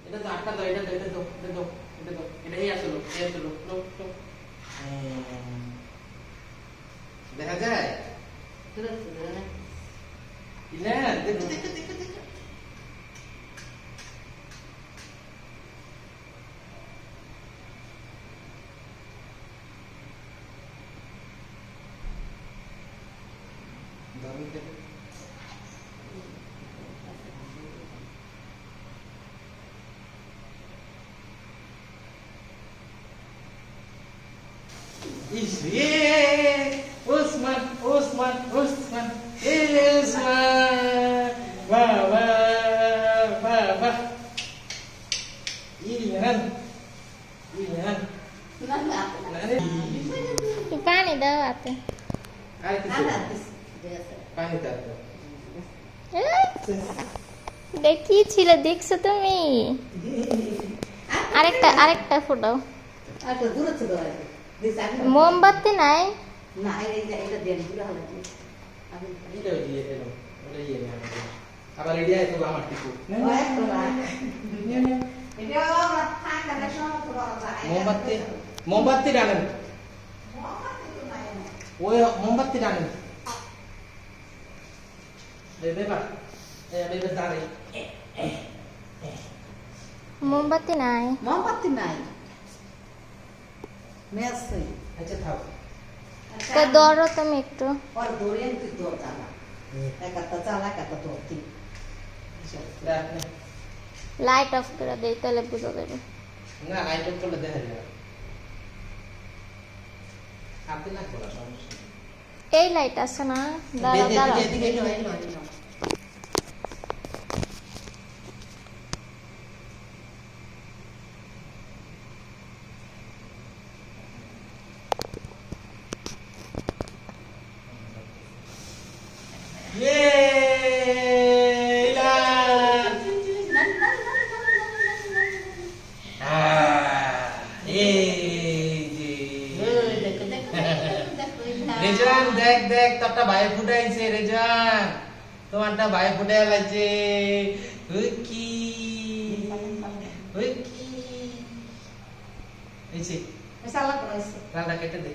এটা তো আটটা দাও, এটা দাও, এটা দাও, এটা দাও, এটা দাও, এটাই আসলো, এই আসলো, লো লো। দেখা যায় ইলা, দেখো দেখো দেখো দেখো। দারুণ দেখো। ইসরে ওসমান ওসমান ওসমান ওসমান, বাহ বাহ বাহ বাহ। ইলহান ইলহান পানি দাও হাতে। আর কিছু পানি দাও। দেখি ছিল, দেখছো তুমি? আরেকটা ফোটাও। মোমবাতি নাই? এটা দিয়ে এলো, ওটা দিয়ে না আবার রেডি আছে তো আমার কিছু মোমবাতি মোমবাতি ডালেন, ওই মোমবাতি ডালেন দেবা এবার দাঁড়াই। মোমবাতি নাই? মোমবাতি নাই, মেস নাই। আচ্ছা থাক, তো ধরো তুমি একটু। और दोरियन की दो चाला एक आता चाला एक आता दो तीन লাইট অফ করে দেই, তাহলে বুঝা যাবে। না আইটেম করলে দেখা যাবে, আপনি না করা সমস্যা। এই লাইট আছে না? দাঁড়া দাঁড়া, এদিকে এলো এলো এলো রেজান দেখ দেখ তোরটা ভাই ফুটাইছে, রেজান তোমারটা ভাই ফুটাই লাগছে। কি এই যে সালা করাইছে রান্না কেটে দে।